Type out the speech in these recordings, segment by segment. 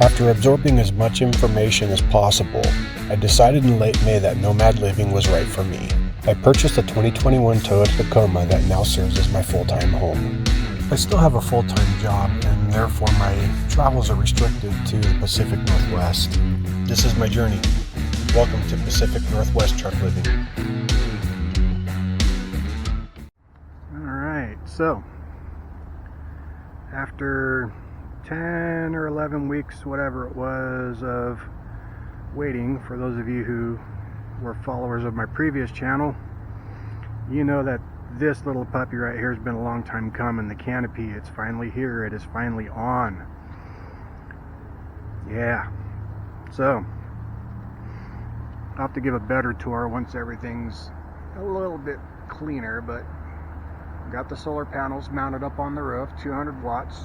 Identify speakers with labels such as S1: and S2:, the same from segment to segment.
S1: After absorbing as much information as possible, I decided in late May that nomad living was right for me. I purchased a 2021 Toyota Tacoma that now serves as my full-time home. I still have a full-time job, and therefore my travels are restricted to the Pacific Northwest. This is my journey. Welcome to Pacific Northwest Truck Living. Alright, so after 10 or 11 weeks, whatever it was, of waiting, for those of you who were followers of my previous channel, you know that this little puppy right here has been a long time coming. The Canopy, it's finally here. It is finally on. Yeah. So I'll have to give a better tour once everything's a little bit cleaner, but got the solar panels mounted up on the roof, 200 watts,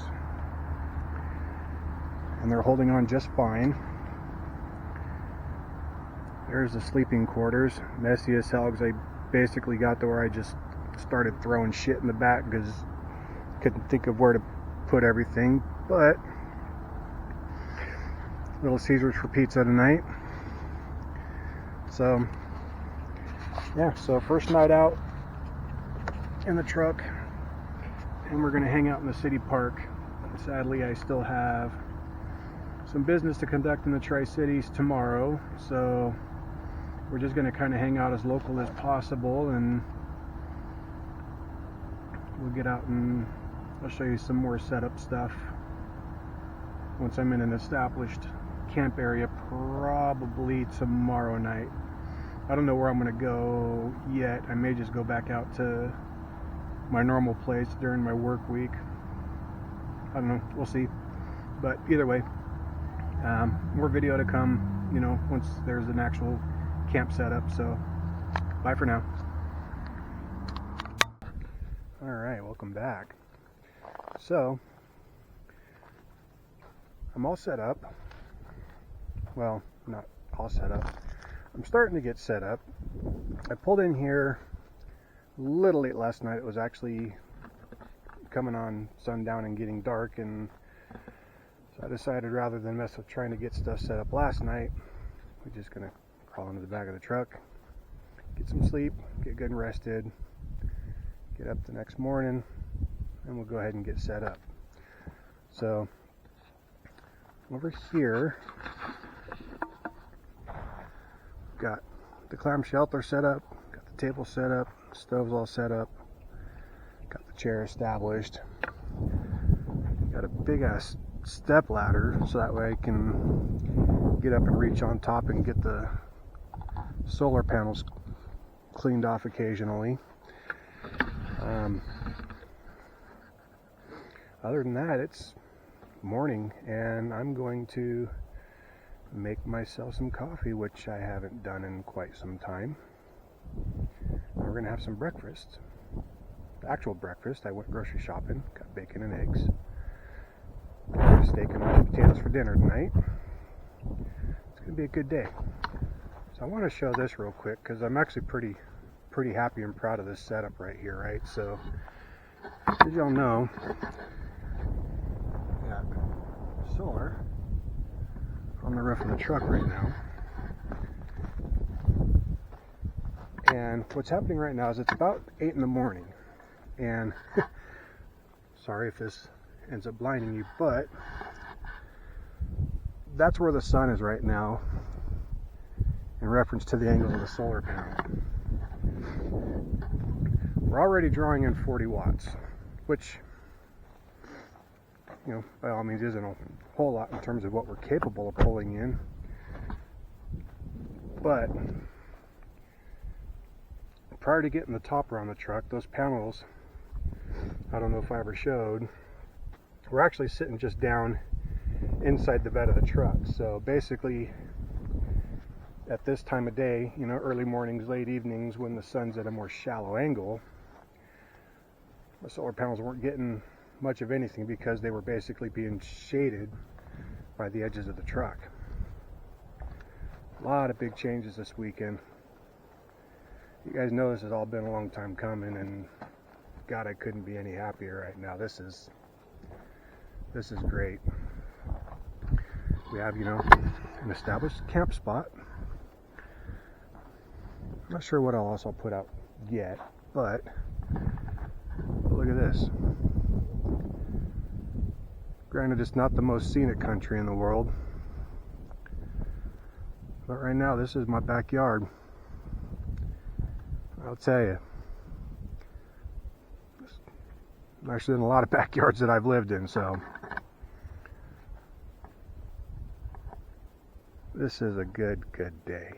S1: and they're holding on just fine. There's the sleeping quarters, messy as hell because I basically got to where I just started throwing shit in the back because couldn't think of where to put everything. But Little Caesars for pizza tonight. So yeah, so first night out in the truck, and we're gonna hang out in the city park. Sadly, I still have some business to conduct in the Tri-Cities tomorrow, so we're just gonna kind of hang out as local as possible, and we'll get out and I'll show you some more setup stuff once I'm in an established camp area, probably tomorrow night. I don't know where I'm gonna go yet. I may just go back out to my normal place during my work week. I don't know, we'll see. But either way, more video to come, you know, once there's an actual camp setup. So bye for now. All right, welcome back. So I'm all set up. Well, not all set up. I'm starting to get set up. I pulled in here a little late last night. It was actually coming on sundown and getting dark, and so I decided rather than mess with trying to get stuff set up last night, we're just gonna crawl into the back of the truck, get some sleep, get good and rested, get up the next morning, and we'll go ahead and get set up. So over here, got the clam shelter set up, got the table set up, stove's all set up, got the chair established, got a big ass step ladder so that way I can get up and reach on top and get the solar panels cleaned off occasionally. Other than that, it's morning, and I'm going to make myself some coffee, which I haven't done in quite some time. We're gonna have some breakfast, actual breakfast. I went grocery shopping, got bacon and eggs, got steak and mashed potatoes for dinner tonight. It's gonna be a good day. So I want to show this real quick because I'm actually pretty happy and proud of this setup right here, right? So as y'all know, we got solar on the roof of the truck right now. And what's happening right now is it's about 8 in the morning, and sorry if this ends up blinding you, but that's where the sun is right now in reference to the angles of the solar panel. We're already drawing in 40 watts, which, you know, by all means isn't a whole lot in terms of what we're capable of pulling in, but prior to getting the topper on the truck, those panels, I don't know if I ever showed, we're actually sitting just down inside the bed of the truck. So basically at this time of day, you know, early mornings, late evenings, when the sun's at a more shallow angle, the solar panels weren't getting much of anything because they were basically being shaded by the edges of the truck. A lot of big changes this weekend. You guys know this has all been a long time coming, and God, I couldn't be any happier right now. This is great. We have, an established camp spot. I'm not sure what else I'll put out yet, but look at this. Granted, it's not the most scenic country in the world, but right now this is my backyard. I'll tell you, it's nicer than a lot of backyards that I've lived in, so this is a good day.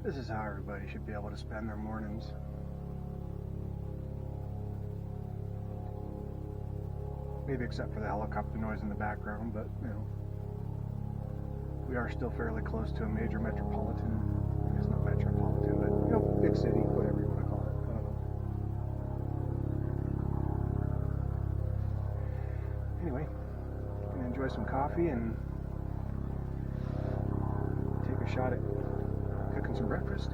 S1: This is how everybody should be able to spend their mornings. Maybe except for the helicopter noise in the background, but we are still fairly close to a major metropolitan. It's not metropolitan, but big city, whatever you want to call it. I don't know. Anyway, gonna enjoy some coffee and take a shot at cooking some breakfast.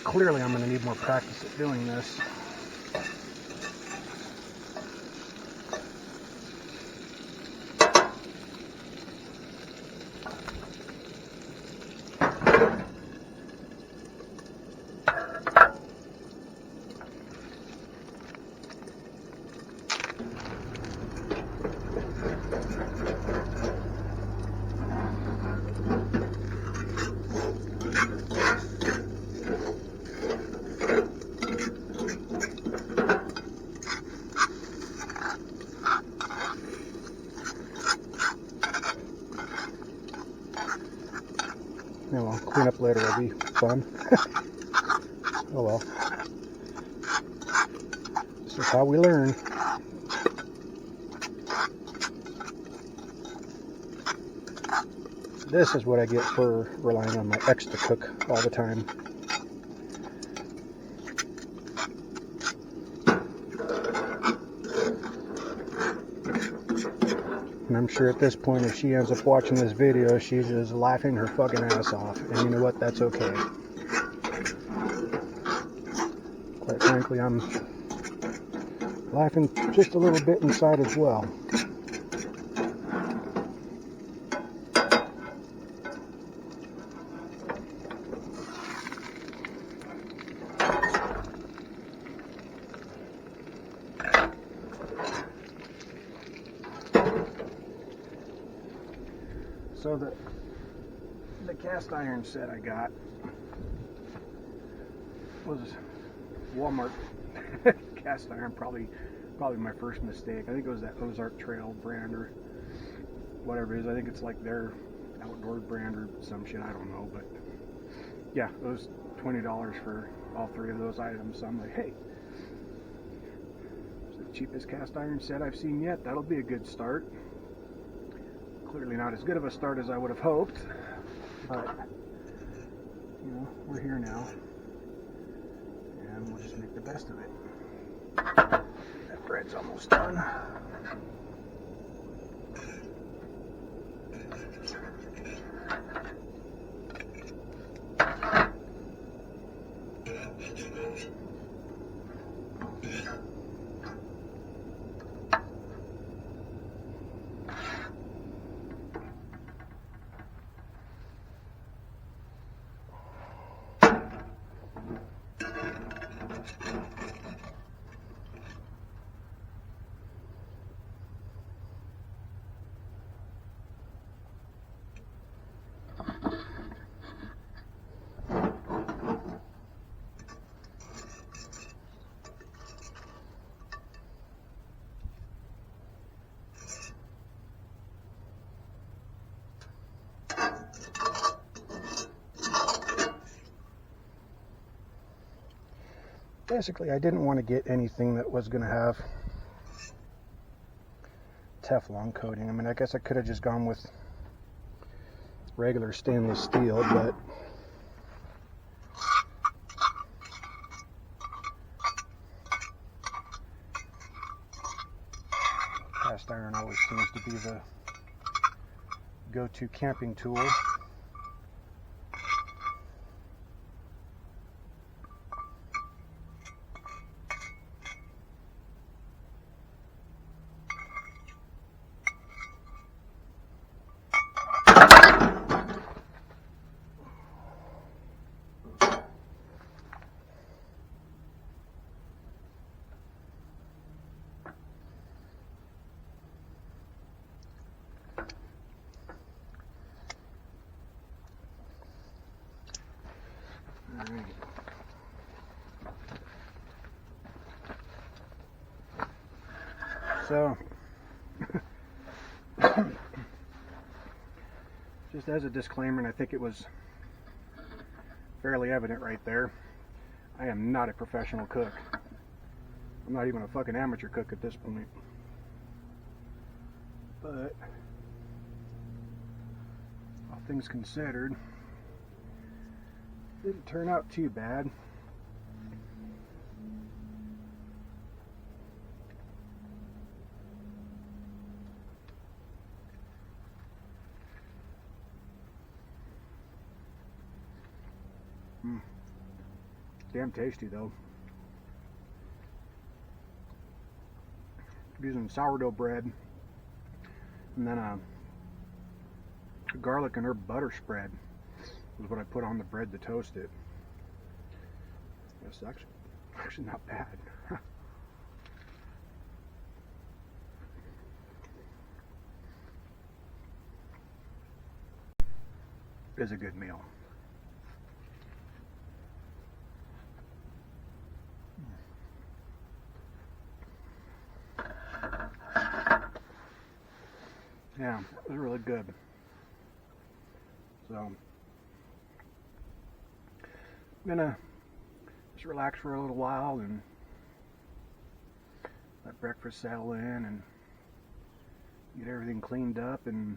S1: Clearly I'm going to need more practice at doing this. Well, clean up later will be fun. Oh well. This is how we learn. This is what I get for relying on my ex to cook all the time. And I'm sure at this point, if she ends up watching this video, she's just laughing her fucking ass off. And you know what? That's okay. Quite frankly, I'm laughing just a little bit inside as well. So the cast iron set I got was Walmart cast iron, probably my first mistake. I think it was that Ozark Trail brand or whatever it is. I think it's like their outdoor brand or some shit, I don't know, but yeah, it was $20 for all three of those items. So I'm like, hey, it's the cheapest cast iron set I've seen yet. That'll be a good start. Clearly not as good of a start as I would have hoped, but you know, we're here now, and we'll just make the best of it. That bread's almost done. Basically, I didn't want to get anything that was going to have Teflon coating. I mean, I guess I could have just gone with regular stainless steel, but cast iron always seems to be the go-to camping tool. Alright. So, just as a disclaimer, and I think it was fairly evident right there, I am not a professional cook. I'm not even a fucking amateur cook at this point. But, all things considered, didn't turn out too bad. Damn tasty though. I'm using sourdough bread and then a garlic and herb butter spread was what I put on the bread to toast it. It's actually not bad. It's a good meal. Yeah, it was really good. So, I'm gonna just relax for a little while and let breakfast settle in and get everything cleaned up and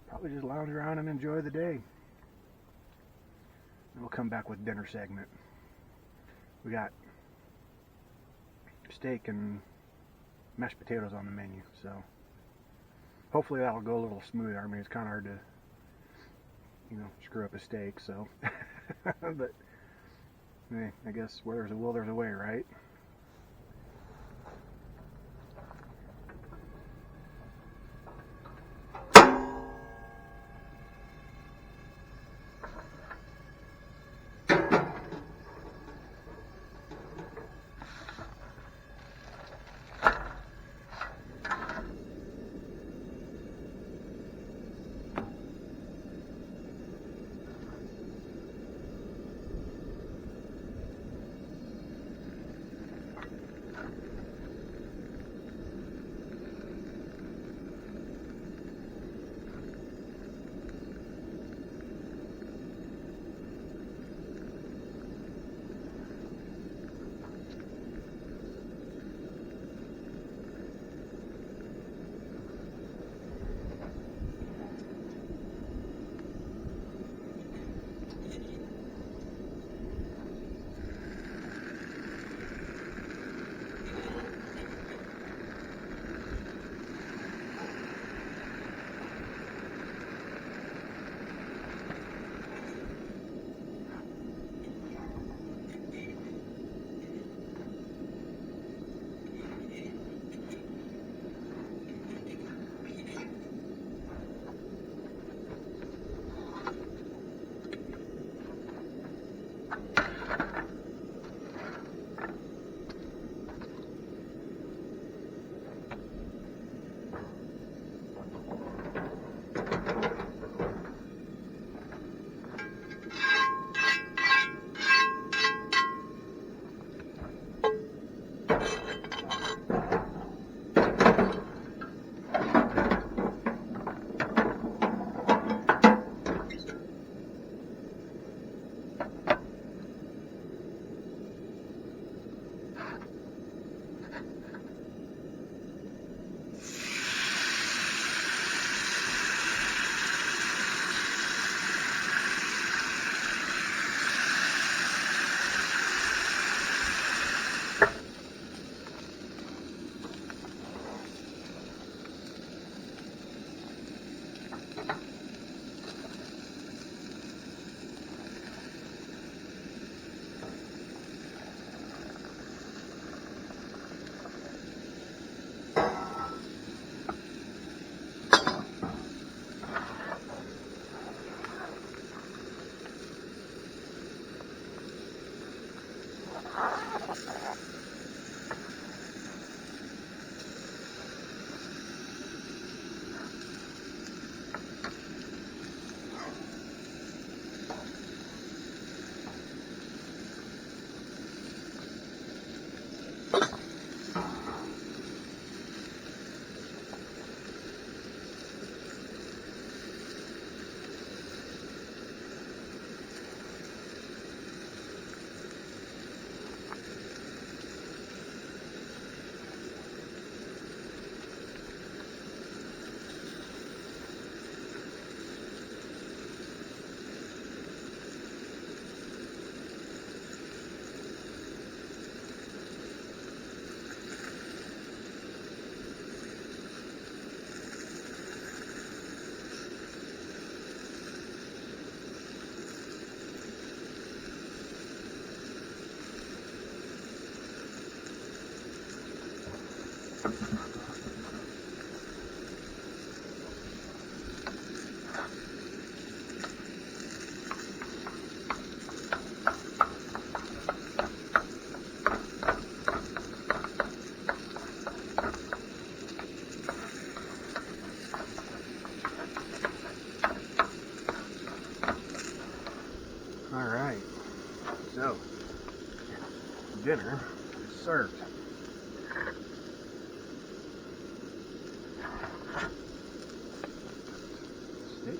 S1: probably just lounge around and enjoy the day. And we'll come back with dinner segment. We got steak and mashed potatoes on the menu, so hopefully that'll go a little smoother. I mean, it's kind of hard to, you know, screw up a steak, so. But, hey, I guess where there's a will, there's a way, right? Alright, so dinner is served. Steak,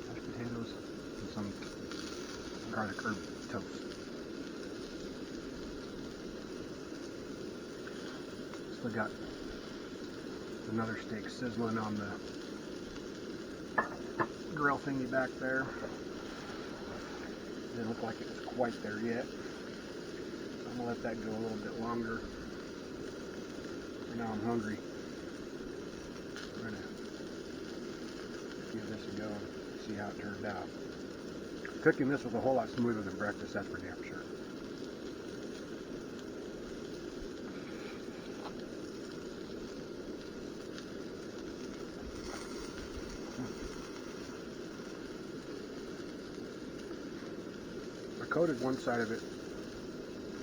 S1: mashed potatoes, and some garlic herb toast. Still got another steak sizzling on the grill thingy back there. Didn't look like it was quite there yet. I'm gonna let that go a little bit longer. For now I'm hungry. I'm gonna give this a go and see how it turned out. Cooking this was a whole lot smoother than breakfast, that's for damn sure. I coated one side of it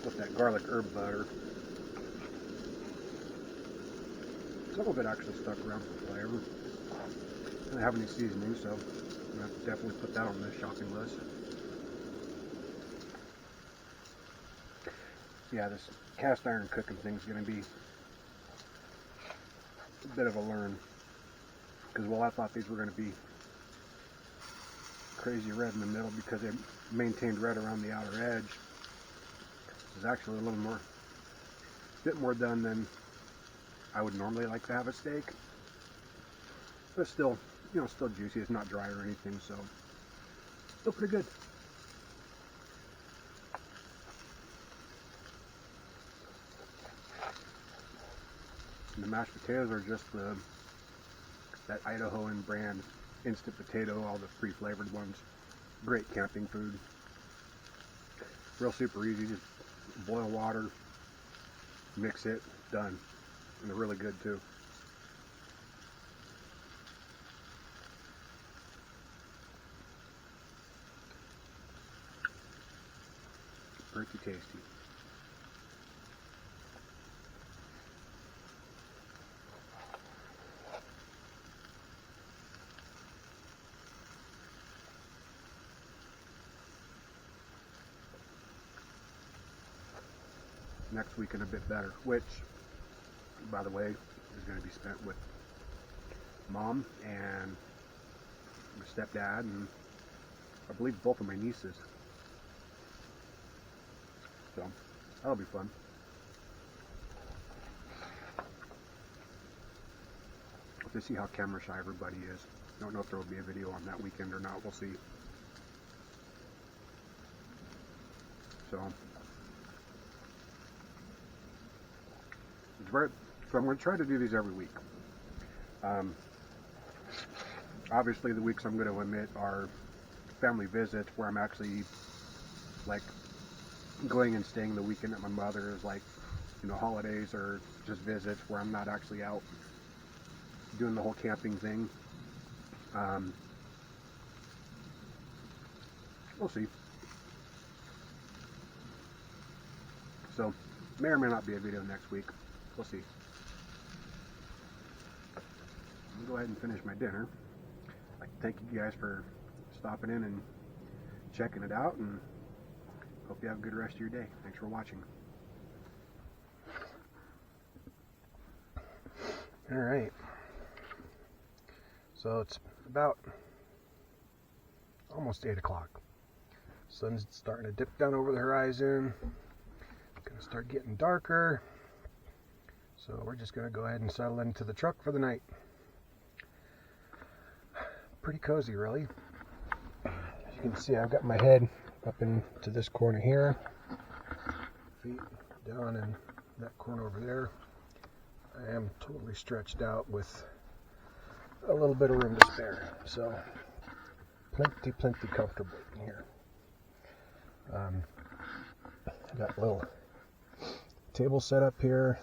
S1: with that garlic herb butter. Some of it actually stuck around for flavor. I don't have any seasoning, so I'm gonna have to definitely put that on the shopping list. Yeah, this cast iron cooking thing is going to be a bit of a learn. Because while I thought these were going to be crazy red in the middle because they maintained red around the outer edge, this is actually a little more, a bit more done than I would normally like to have a steak. But still, you know, still juicy. It's not dry or anything, so still pretty good. And the mashed potatoes are just that Idahoan brand instant potato, all the pre-flavored ones. Great camping food. Real super easy, just boil water, mix it, done. And they're really good too. Pretty tasty. Next weekend a bit better, which, by the way, is going to be spent with Mom and my stepdad and I believe both of my nieces. So that'll be fun. We'll have to see how camera shy everybody is. Don't know if there will be a video on that weekend or not. We'll see. So I'm going to try to do these every week. Obviously, the weeks I'm going to omit are family visits where I'm actually like going and staying the weekend at my mother's, like, you know, holidays or just visits where I'm not actually out doing the whole camping thing. We'll see. So may or may not be a video next week. We'll see. I'll go ahead and finish my dinner. I'd like to thank you guys for stopping in and checking it out, and hope you have a good rest of your day. Thanks for watching. All right. So it's about almost 8 o'clock. Sun's starting to dip down over the horizon. Gonna start getting darker. So we're just gonna go ahead and settle into the truck for the night. Pretty cozy, really. As you can see, I've got my head up into this corner here. Feet down in that corner over there. I am totally stretched out with a little bit of room to spare. So plenty comfortable in here. Got a little table set up here.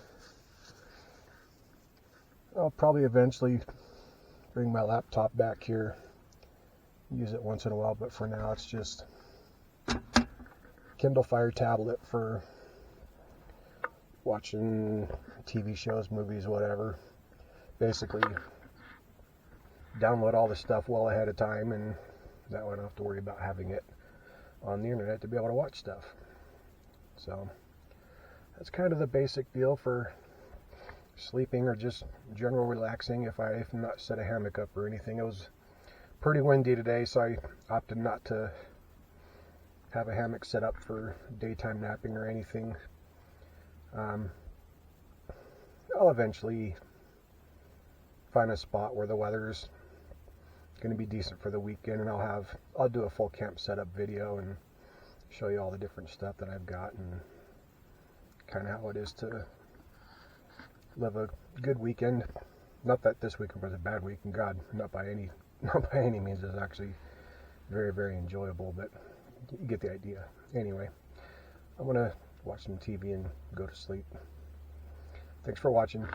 S1: I'll probably eventually bring my laptop back here, use it once in a while, but for now it's just Kindle Fire tablet for watching TV shows, movies, whatever. Basically download all the stuff well ahead of time, and that way I don't have to worry about having it on the internet to be able to watch stuff. So that's kind of the basic deal for sleeping or just general relaxing if I've not set a hammock up or anything. It was pretty windy today, so I opted not to have a hammock set up for daytime napping or anything. I'll eventually find a spot where the weather's going to be decent for the weekend, and I'll do a full camp setup video and show you all the different stuff that I've got and kind of how it is to live a good weekend. Not that this weekend was a bad weekend, God, not by any means. It's actually very enjoyable, but you get the idea. Anyway, I'm gonna watch some TV and go to sleep. Thanks for watching.